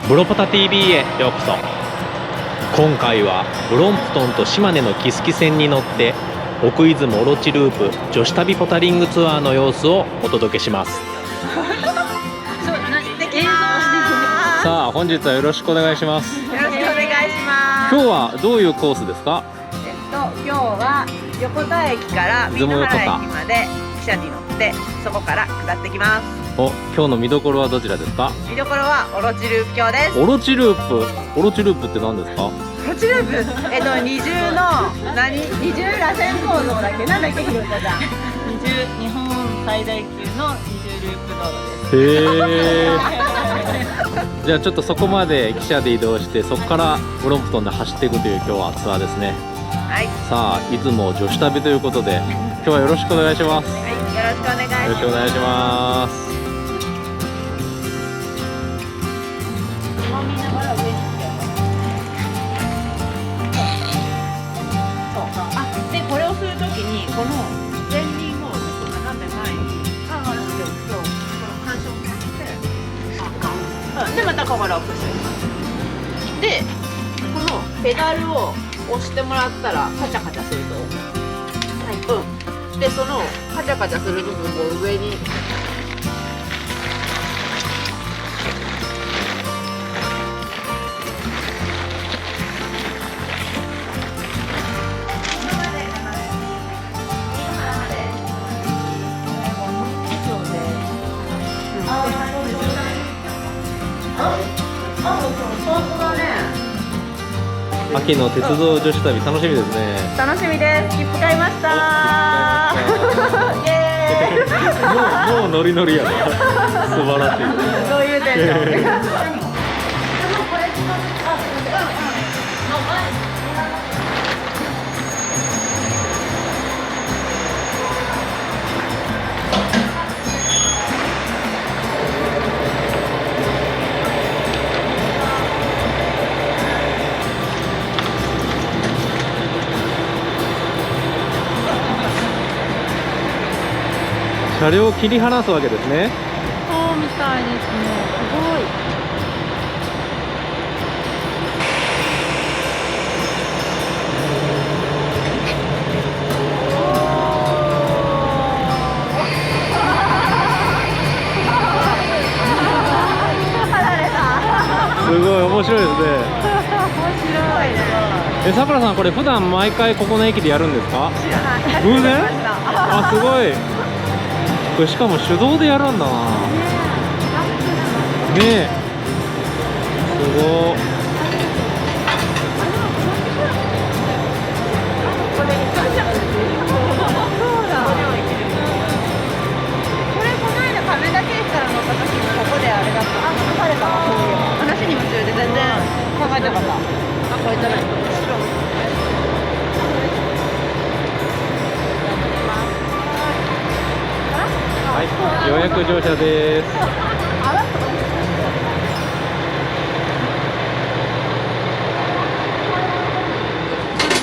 ブロポタ TV へようこそ。今回はブロンプトンと島根のキスキ線に乗って奥出雲オロチループ女子旅ポタリングツアーの様子をお届けします。さあ本日はよろしくお願いします。よろしくお願いします。今日はどういうコースですか？今日は横田駅から美濃原駅まで汽車に乗ってそこから下ってきます。今日の見どころはどちらですか？見どころはオロチループ橋です。オロチループって何ですか？オロチループ、二重の二重螺旋構造だっけ、なんだっけ、ひろこちゃん。日本最大級の二重ループ道路です。へーじゃあちょっとそこまで汽車で移動してそこからブロンプトンで走っていくという今日はツアーですね。はい。さあ出雲女子旅ということで今日はよろしくお願いします。はい、よろしくお願いします。よろしくお願いします。でこれをするときにこの前輪を斜め前にカバーしておくとこの干渉をかけて、でまたカバーアップしてでこのペダルを押してもらったらカチャカチャすると、でそのカチャカチャする部分を上に秋の鉄道女子旅楽しみですね。楽しみです。切符買いましたー。イエーイ。もうノリノリやな。素晴らしい。どういうテンション？車両を切り離すわけですね。そうみたいですね。すごい。すごい面白いですね。面白いね。さくらさんこれ普段毎回ここの駅でやるんですか？知らない。偶然？初めて見ました。あ、すごい。これしかも手動でやるんだな。ねえ。すごい。亀田駅から乗った時にここであれだった。あ、乗されたわ。そういう話に夢中で全然考えてなかった。あ、これじゃない。はい、予約乗車です。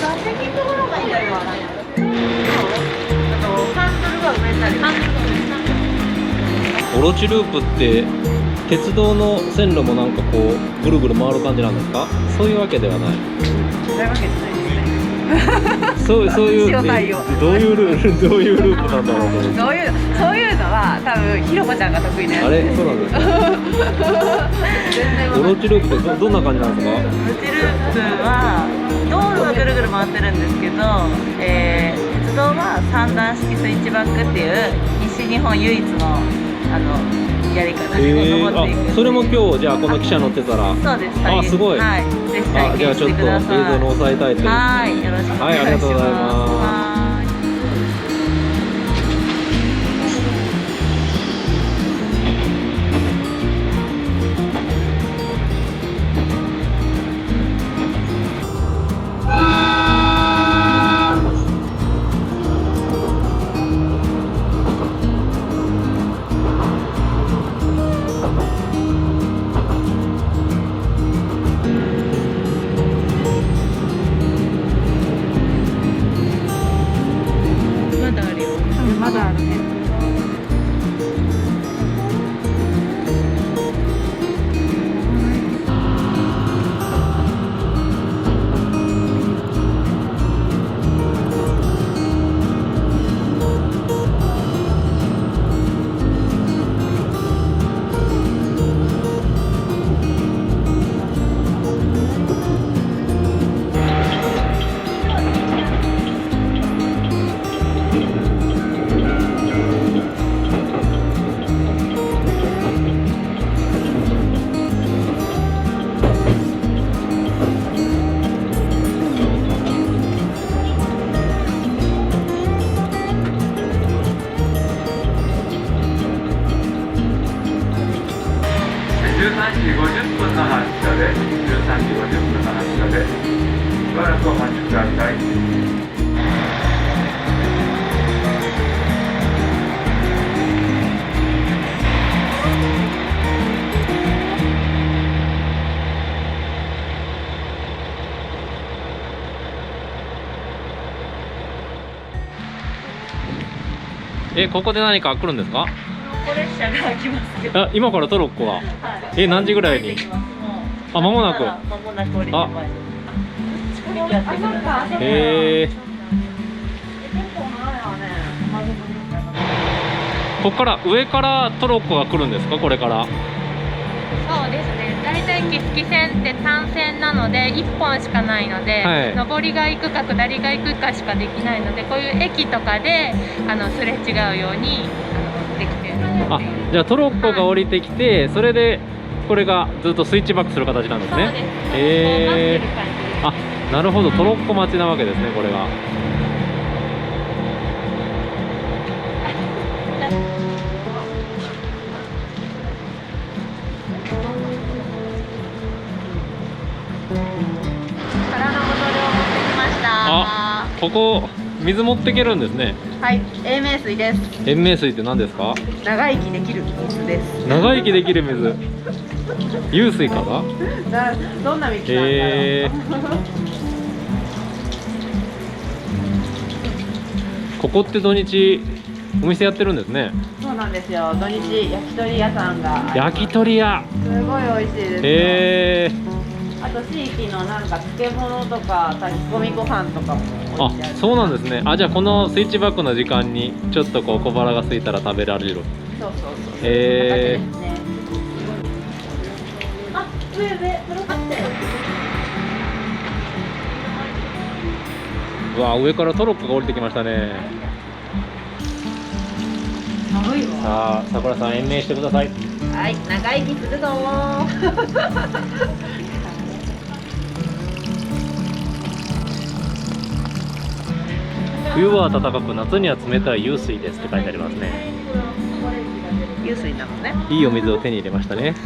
座席のところがいいんだよ。ハンドルが上になる。オロチループって鉄道の線路もなんかこうぐるぐる回る感じなんですか？そういうわけではない。そういうわけじゃないですね。そういう塩対応どういうループなんだろうと思って。そういうのは多分ひろこちゃんが得意なやつ。あれ、そうなんですか。全然オロチループってどんな感じなんですか？オロチループは道路はぐるぐる回ってるんですけど、鉄道は三段式スイッチバックっていう西日本唯一のやり方で登っていく。あ、それも今日じゃあこの汽車乗ってたら。そうです。あ、すごい。はい。ぜひ体験じゃあちょっと映してください。像に押さえたいという。はい、よろしくお願いします。はい、ありがとうございます。はい。50分の発車で、13時50分の発車で、しばらくお待ちください。ここで何か来るんですか？こ列車が来ますけど。あ、今からトロッコが。何時ぐらいに？あ、間もなく。間もなく降りてます。やってください。ここから上からトロッコが来るんですか？これから。そうですね。大体木次線って単線なので1本しかないので、はい上りが行くか下りが行くかしかできないので、こういう駅とかですれ違うようにできてるあ、じゃあトロッコが降りてきて、それでこれがずっとスイッチバックする形なんですね。そうです。待ってる感じです。あ、なるほど、トロッコ待ちなわけですね、これが。空のボトルを持ってきました。あ、ここ水持ってけるんですね。はい、永明水です。延命水って何ですか？長生きできる水です。長生きできる水。湧水かな？どんな水なんだろう。ここって土日お店やってるんですね。そうなんですよ。土日焼き鳥屋さんがあります。焼き鳥屋。すごい美味しいですよ。へあと地域のなんか漬物とか炊き込みご飯とかもあ、置いてある。そうなんですね。あ、じゃあこのスイッチバックの時間にちょっとこう小腹が空いたら食べられる。そうそうそう。へーこんな感じですね。あ、上プロパって。うわ、上からトロッコが降りてきましたね。寒いわ。さあ、さくらさん延命してください。はい、長生きするぞー。冬は暖かく夏には冷たい湧水ですって書いてありますね。湧水なのね。いいお水を手に入れましたね。よし。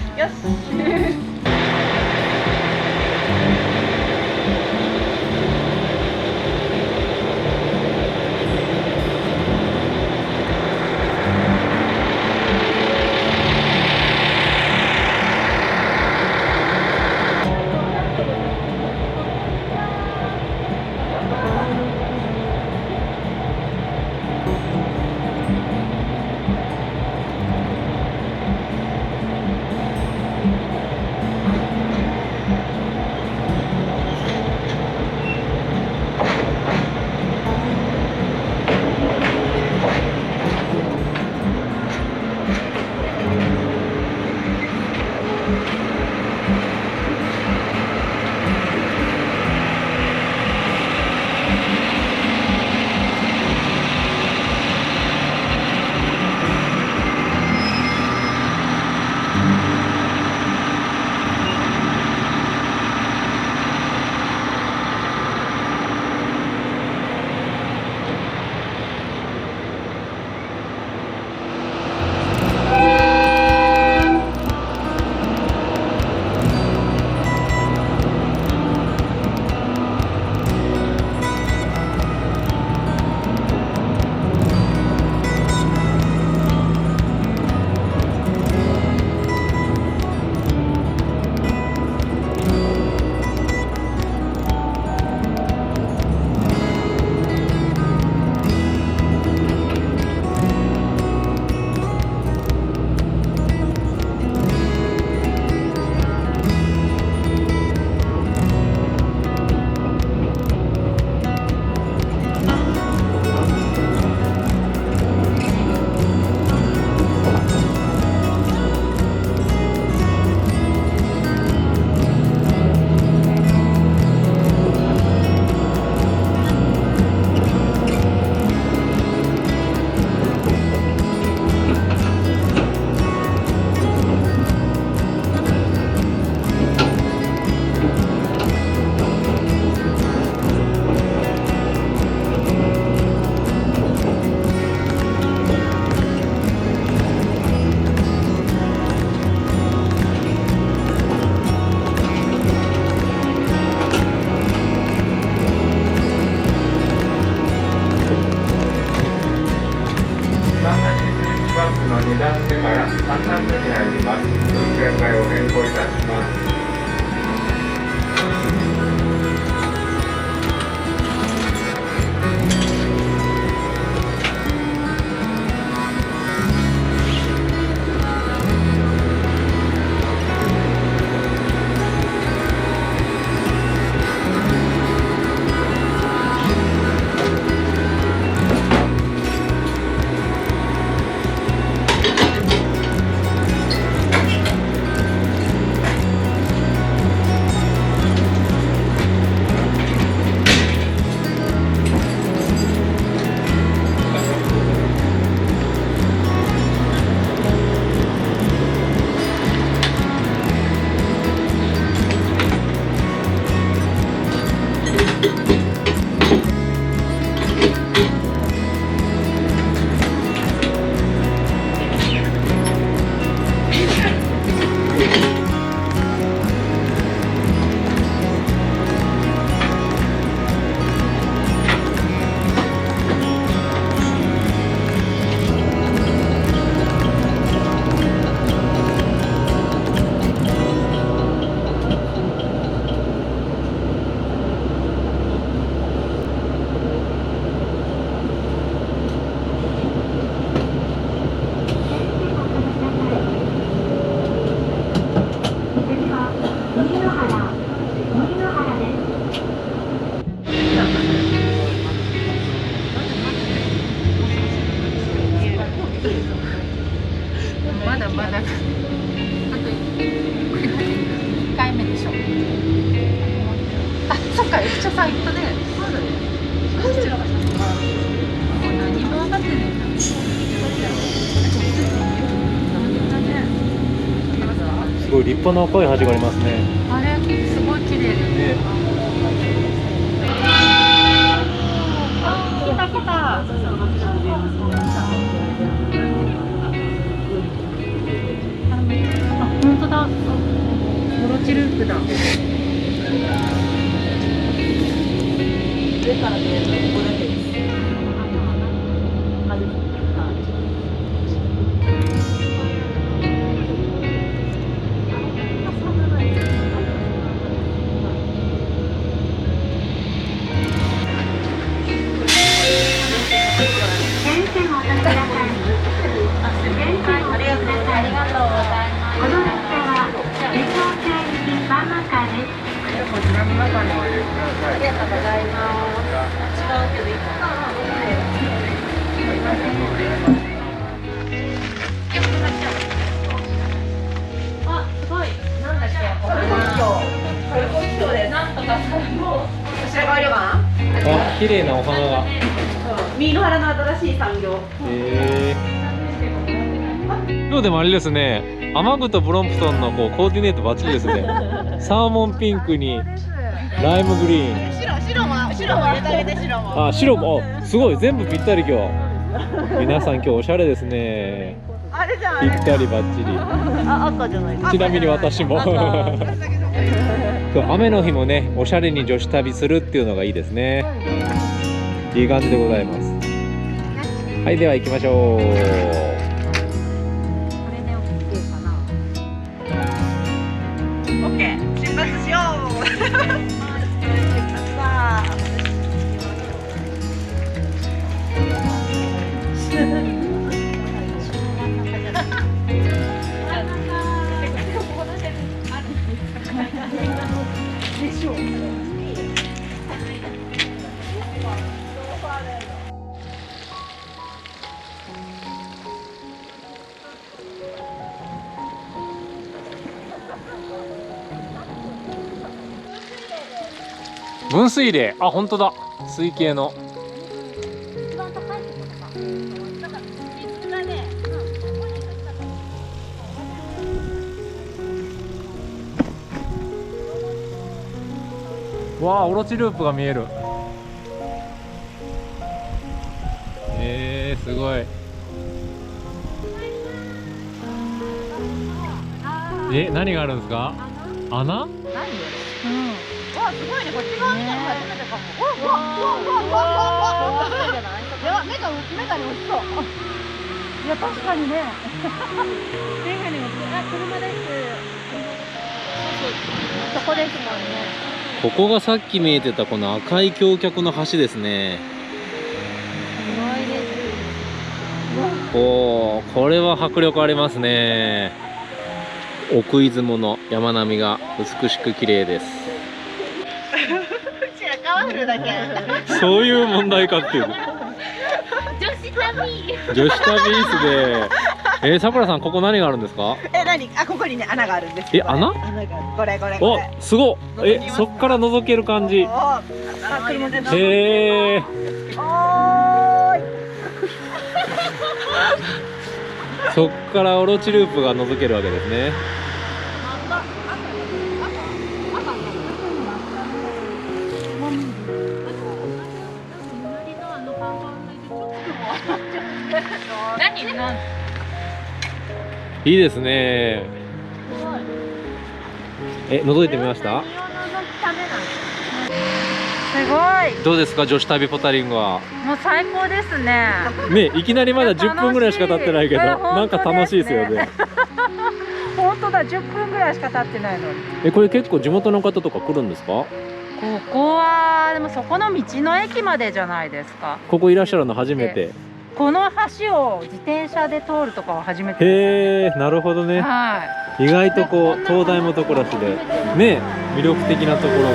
2段目から3段目に入ります。運転会を変更いたします。まだまだあと1回目でしょ。あ、そっか、駅長さん行ったね。そうだね。こっちらがもう何も分かってないんだ。すごい立派な赤い橋がありますね。あれ、すごい綺麗ですね。来た来た。本当だ。オロチループだ。上から見えるのここだけです。あ、綺麗なお花が。三野原の新しい産業。今日でもあれですね、雨具とブロンプトンのこうコーディネートバッチリですね。サーモンピンクにライムグリーン。白も入れてあげて。白も。あ、白も、あ、すごい、全部ぴったり今日。皆さん今日おしゃれですね。あれじゃん。ぴったりバッチリ。あ、赤じゃない。ちなみに私も。今日雨の日もね、おしゃれに女子旅するっていうのがいいですね。いい感じでございます。はい、では行きましょう。オッケー、出発しよう。出発だ。分水嶺、あ、本当だ、水系の。わあ、オロチループが見える。すごい。何があるんですか？穴？何？わ、すごいね。こっち側見たの初めてかも。わ。やば、目がね、落ちそう。や確かにね。メガネが車です。そこですもんね。ここがさっき見えてたこの赤い橋脚の橋ですね。すごいです。おー、これは迫力ありますね。奥出雲の山並みが美しく綺麗です。うちら川降るだけ。そういう問題かっていう。女子旅。女子旅いいっすね。さくらさん、ここ何があるんですか？何？あ、ここにね穴があるんですよ。穴？穴がこれ。お、すごっ。そっから覗ける感じ。あ、車で。へえ。おーい。そっからオロチループが覗けるわけですね。いいですね。覗いてみました？すごい。どうですか、女子旅ポタリングは。もう最高ですね。ね、いきなりまだ10分ぐらいしか経ってないけど、なんか楽しいですよね。本当だ、10分ぐらいしか経ってないのに。これ結構地元の方とか来るんですか？ここはでもそこの道の駅までじゃないですか。ここいらっしゃるの初めて。この橋を自転車で通るとかは初めてです。へえ、なるほどね。は意外とこう灯台もところしでね、魅力的なところが。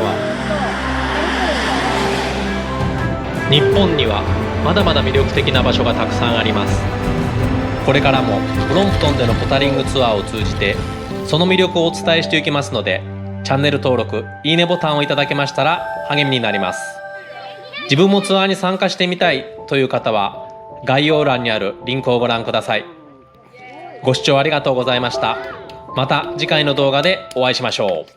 日本にはまだまだ魅力的な場所がたくさんあります。これからもブロンプトンでのポタリングツアーを通じてその魅力をお伝えしていきますので、チャンネル登録、いいねボタンをいただけましたら励みになります。自分もツアーに参加してみたいという方は概要欄にあるリンクをご覧ください。ご視聴ありがとうございました。また次回の動画でお会いしましょう。